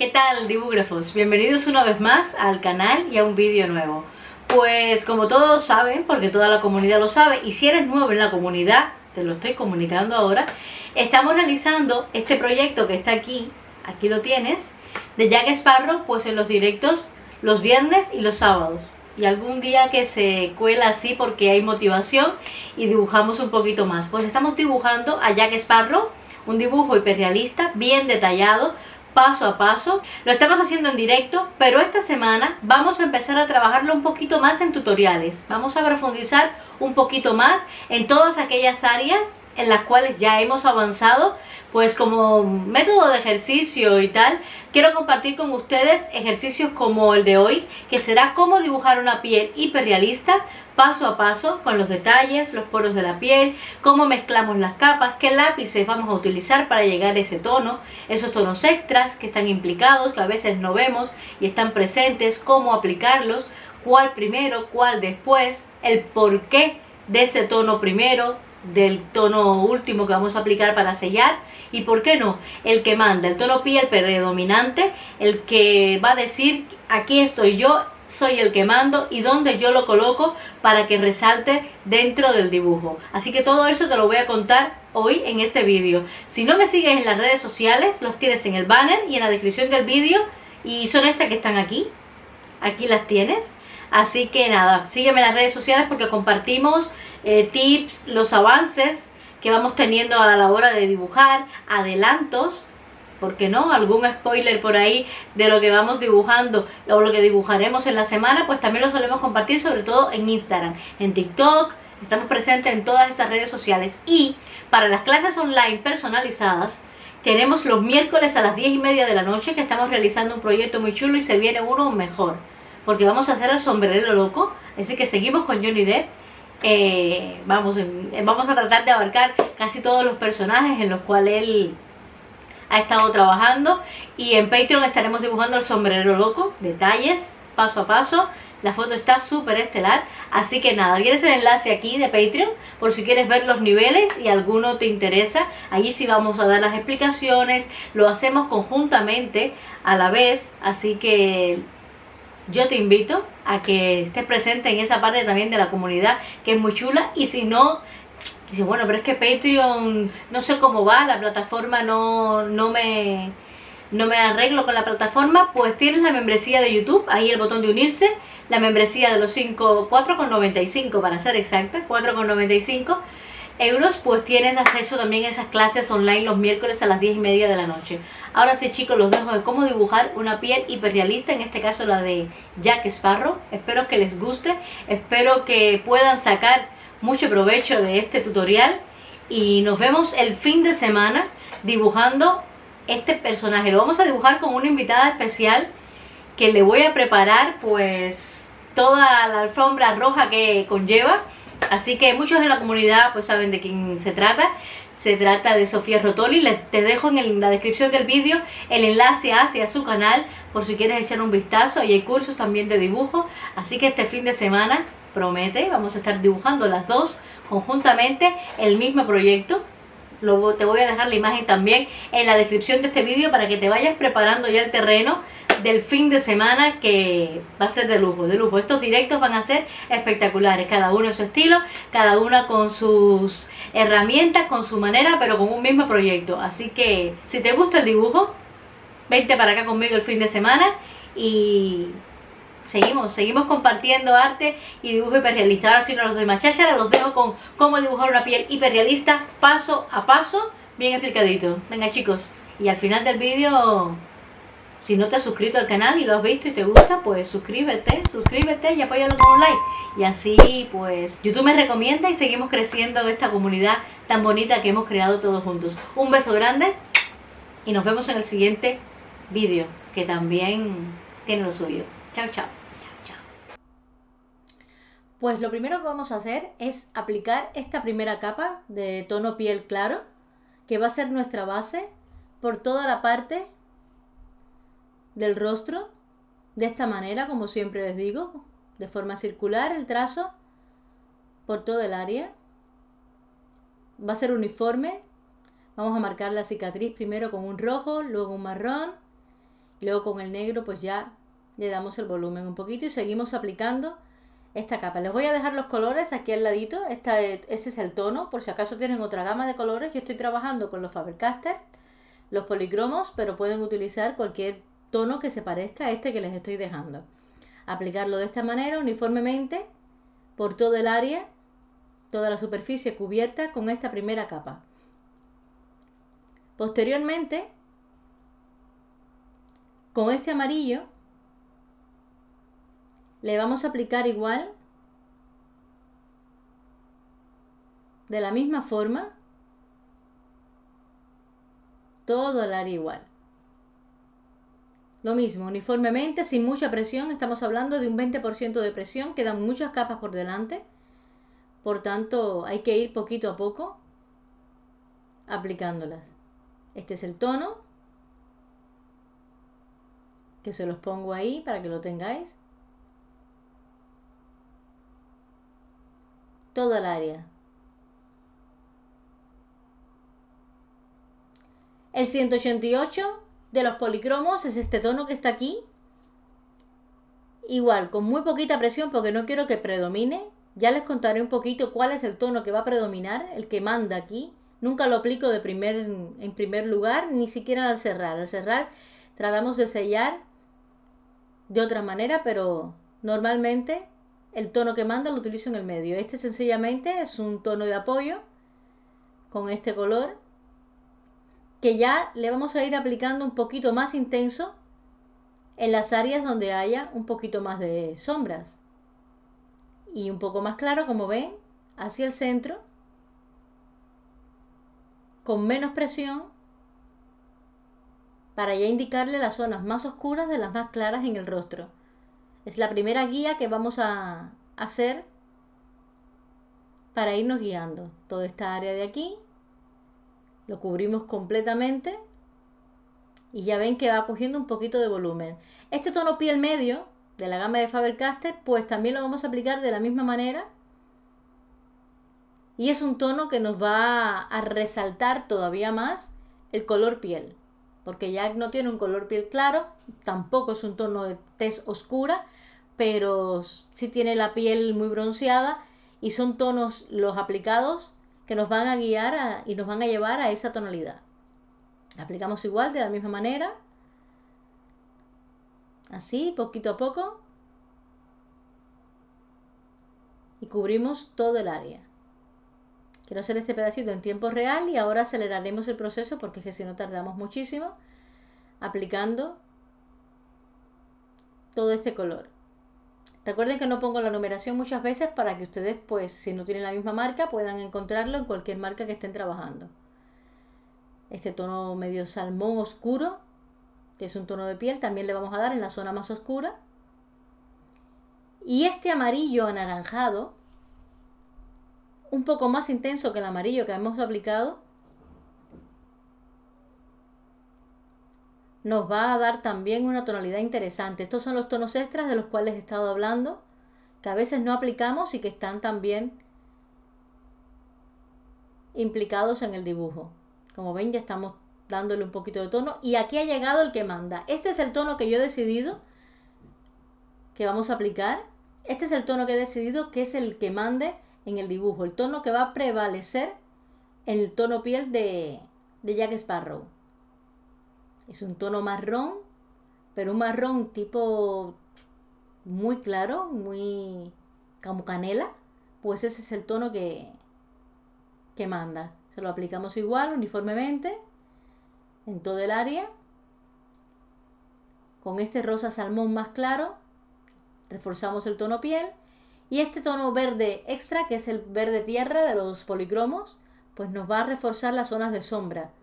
tal, dibúgrafos? Bienvenidos una vez más al canal y a un vídeo nuevo. Pues como todos saben, porque toda la comunidad lo sabe, y si eres nuevo en la comunidad, te lo estoy comunicando ahora, estamos realizando este proyecto que está aquí lo tienes, de Jack Sparrow, pues en los directos los viernes y los sábados. Y algún día que se cuela así porque hay motivación y dibujamos un poquito más. Pues estamos dibujando a Jack Sparrow, un dibujo hiperrealista, bien detallado, paso a paso. Lo estamos haciendo en directo, pero esta semana vamos a empezar a trabajarlo un poquito más en tutoriales. Vamos a profundizar un poquito más en todas aquellas áreas en las cuales ya hemos avanzado, pues como método de ejercicio y tal. Quiero compartir con ustedes ejercicios como el de hoy, que será cómo dibujar una piel hiperrealista paso a paso, con los detalles, los poros de la piel, cómo mezclamos las capas, qué lápices vamos a utilizar para llegar a ese tono, esos tonos extras que están implicados, que a veces no vemos y están presentes, cómo aplicarlos, cuál primero, cuál después, el porqué de ese tono primero, del tono último que vamos a aplicar para sellar, y por qué no, el que manda, el tono piel predominante, el que va a decir aquí estoy yo, soy el que mando y dónde yo lo coloco para que resalte dentro del dibujo. Así que todo eso te lo voy a contar hoy en este vídeo. Si no me sigues en las redes sociales, los tienes en el banner y en la descripción del vídeo, y son estas que están aquí las tienes. Así que nada, sígueme en las redes sociales porque compartimos tips, los avances que vamos teniendo a la hora de dibujar, adelantos, ¿por qué no? Algún spoiler por ahí de lo que vamos dibujando o lo que dibujaremos en la semana, pues también lo solemos compartir, sobre todo en Instagram, en TikTok. Estamos presentes en todas esas redes sociales. Y para las clases online personalizadas, tenemos los miércoles a las 10:30 de la noche, que estamos realizando un proyecto muy chulo y se viene uno mejor, porque vamos a hacer el sombrerero loco. Así que seguimos con Johnny Depp. Vamos a tratar de abarcar casi todos los personajes en los cuales él ha estado trabajando, y en Patreon estaremos dibujando el sombrerero loco, detalles, paso a paso. La foto está súper estelar, así que nada, tienes el enlace aquí de Patreon por si quieres ver los niveles y alguno te interesa. Allí sí vamos a dar las explicaciones, lo hacemos conjuntamente a la vez, así que yo te invito a que estés presente en esa parte también de la comunidad, que es muy chula. Y si no, dices, bueno, pero es que Patreon no sé cómo va, la plataforma no me arreglo con la plataforma, pues tienes la membresía de YouTube, ahí el botón de unirse, la membresía de los 4,95 para ser exacta, 4,95 euros, pues tienes acceso también a esas clases online los miércoles a las 10:30 de la noche. Ahora sí, chicos, los dejo de cómo dibujar una piel hiperrealista, en este caso la de Jack Sparrow. Espero que les guste, espero que puedan sacar mucho provecho de este tutorial, y nos vemos el fin de semana dibujando este personaje. Lo vamos a dibujar con una invitada especial que le voy a preparar pues toda la alfombra roja que conlleva. Así que muchos en la comunidad pues saben de quién se trata. Se trata de Sofía Rotoli. Te dejo en la descripción del vídeo el enlace hacia su canal por si quieres echar un vistazo. Y hay cursos también de dibujo. Así que este fin de semana promete, vamos a estar dibujando las dos conjuntamente el mismo proyecto. Te voy a dejar la imagen también en la descripción de este vídeo para que te vayas preparando ya el terreno del fin de semana, que va a ser de lujo, de lujo. Estos directos van a ser espectaculares, cada uno en su estilo, cada una con sus herramientas, con su manera, pero con un mismo proyecto. Así que si te gusta el dibujo, vente para acá conmigo el fin de semana y seguimos compartiendo arte y dibujo hiperrealista. Ahora sí no los doy más cháchara, los dejo con cómo dibujar una piel hiperrealista paso a paso, bien explicadito. Venga, chicos, y al final del vídeo, si no te has suscrito al canal y lo has visto y te gusta, pues suscríbete y apóyalo con un like. Y así pues YouTube me recomienda y seguimos creciendo esta comunidad tan bonita que hemos creado todos juntos. Un beso grande y nos vemos en el siguiente vídeo, que también tiene lo suyo. Chao, chao. Pues lo primero que vamos a hacer es aplicar esta primera capa de tono piel claro, que va a ser nuestra base por toda la parte del rostro, de esta manera, como siempre les digo, de forma circular el trazo por todo el área. Va a ser uniforme. Vamos a marcar la cicatriz primero con un rojo, luego un marrón, Luego con el negro pues ya le damos el volumen un poquito y seguimos aplicando esta capa. Les voy a dejar los colores aquí al ladito. Ese es el tono, por si acaso tienen otra gama de colores. Yo estoy trabajando con los Faber-Castell, los policromos, pero pueden utilizar cualquier tono que se parezca a este que les estoy dejando. Aplicarlo de esta manera uniformemente por todo el área, toda la superficie cubierta con esta primera capa. Posteriormente, con este amarillo, le vamos a aplicar igual, de la misma forma, todo el área igual. Lo mismo, uniformemente, sin mucha presión. Estamos hablando de un 20% de presión. Quedan muchas capas por delante. Por tanto, hay que ir poquito a poco aplicándolas. Este es el tono, que se los pongo ahí para que lo tengáis. Toda el área. El 188 de los policromos es este tono que está aquí. Igual, con muy poquita presión porque no quiero que predomine. Ya les contaré un poquito cuál es el tono que va a predominar, el que manda aquí. Nunca lo aplico en primer lugar, ni siquiera al cerrar. Al cerrar tratamos de sellar de otra manera, pero normalmente el tono que manda lo utilizo en el medio. Este sencillamente es un tono de apoyo con este color, que ya le vamos a ir aplicando un poquito más intenso en las áreas donde haya un poquito más de sombras. Y un poco más claro, como ven, hacia el centro, con menos presión, para ya indicarle las zonas más oscuras de las más claras en el rostro. Es la primera guía que vamos a hacer para irnos guiando. Toda esta área de aquí lo cubrimos completamente y ya ven que va cogiendo un poquito de volumen. Este tono piel medio de la gama de Faber-Castell pues también lo vamos a aplicar de la misma manera, y es un tono que nos va a resaltar todavía más el color piel, porque ya no tiene un color piel claro, tampoco es un tono de tez oscura, pero sí tiene la piel muy bronceada, y son tonos los aplicados que nos van a guiar y nos van a llevar a esa tonalidad. Aplicamos igual de la misma manera, así poquito a poco, y cubrimos todo el área. Quiero hacer este pedacito en tiempo real y ahora aceleraremos el proceso porque es que si no tardamos muchísimo aplicando todo este color. Recuerden que no pongo la numeración muchas veces para que ustedes, pues, si no tienen la misma marca, puedan encontrarlo en cualquier marca que estén trabajando. Este tono medio salmón oscuro, que es un tono de piel, también le vamos a dar en la zona más oscura. Y este amarillo anaranjado, un poco más intenso que el amarillo que hemos aplicado, nos va a dar también una tonalidad interesante. Estos son los tonos extras de los cuales he estado hablando, que a veces no aplicamos y que están también implicados en el dibujo. Como ven, ya estamos dándole un poquito de tono y aquí ha llegado el que manda. Este es el tono que yo he decidido que vamos a aplicar. Este es el tono que he decidido que es el que mande en el dibujo, el tono que va a prevalecer en el tono piel de Jack Sparrow. Es un tono marrón, pero un marrón tipo muy claro, muy como canela. Pues ese es el tono que manda. Se lo aplicamos igual, uniformemente, en todo el área. Con este rosa salmón más claro, reforzamos el tono piel. Y este tono verde extra, que es el verde tierra de los policromos, pues nos va a reforzar las zonas de sombra.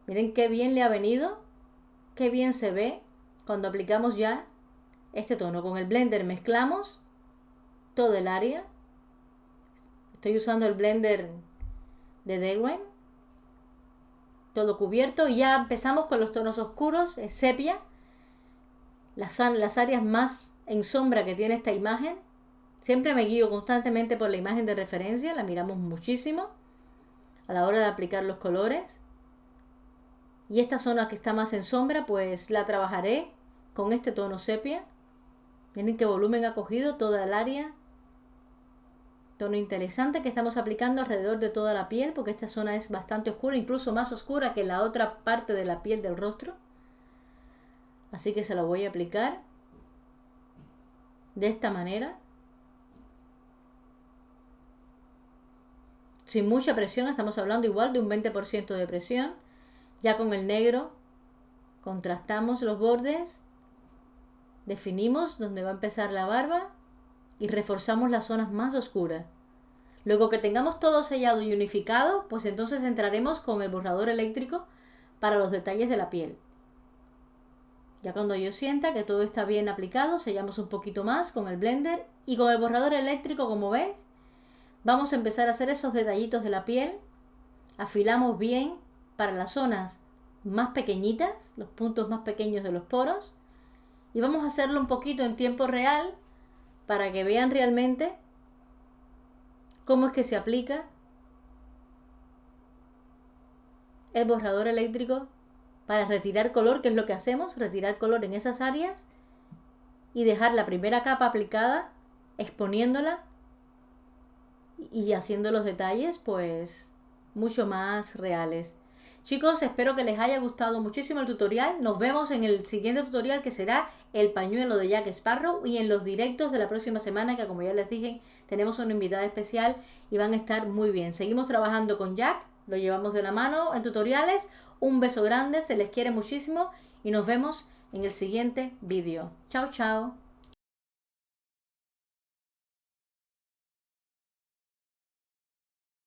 Miren qué bien le ha venido, qué bien se ve cuando aplicamos ya este tono. Con el blender mezclamos todo el área. Estoy usando el blender de Derwent, todo cubierto, y ya empezamos con los tonos oscuros, sepia, las áreas más en sombra que tiene esta imagen. Siempre me guío constantemente por la imagen de referencia, la miramos muchísimo a la hora de aplicar los colores. Y esta zona que está más en sombra, pues la trabajaré con este tono sepia. Miren qué volumen ha cogido toda el área. Tono interesante que estamos aplicando alrededor de toda la piel, porque esta zona es bastante oscura, incluso más oscura que la otra parte de la piel del rostro. Así que se lo voy a aplicar de esta manera. Sin mucha presión, estamos hablando igual de un 20% de presión. Ya con el negro contrastamos los bordes, definimos dónde va a empezar la barba y reforzamos las zonas más oscuras. Luego que tengamos todo sellado y unificado, pues entonces entraremos con el borrador eléctrico para los detalles de la piel. Ya cuando yo sienta que todo está bien aplicado, sellamos un poquito más con el blender y con el borrador eléctrico, como veis, vamos a empezar a hacer esos detallitos de la piel. Afilamos bien para las zonas más pequeñitas, los puntos más pequeños de los poros, y vamos a hacerlo un poquito en tiempo real para que vean realmente cómo es que se aplica el borrador eléctrico para retirar color, que es lo que hacemos, retirar color en esas áreas y dejar la primera capa aplicada, exponiéndola y haciendo los detalles pues mucho más reales. Chicos, espero que les haya gustado muchísimo el tutorial. Nos vemos en el siguiente tutorial, que será el pañuelo de Jack Sparrow, y en los directos de la próxima semana, que como ya les dije, tenemos una invitada especial y van a estar muy bien. Seguimos trabajando con Jack, lo llevamos de la mano en tutoriales. Un beso grande, se les quiere muchísimo y nos vemos en el siguiente vídeo. Chao, chao.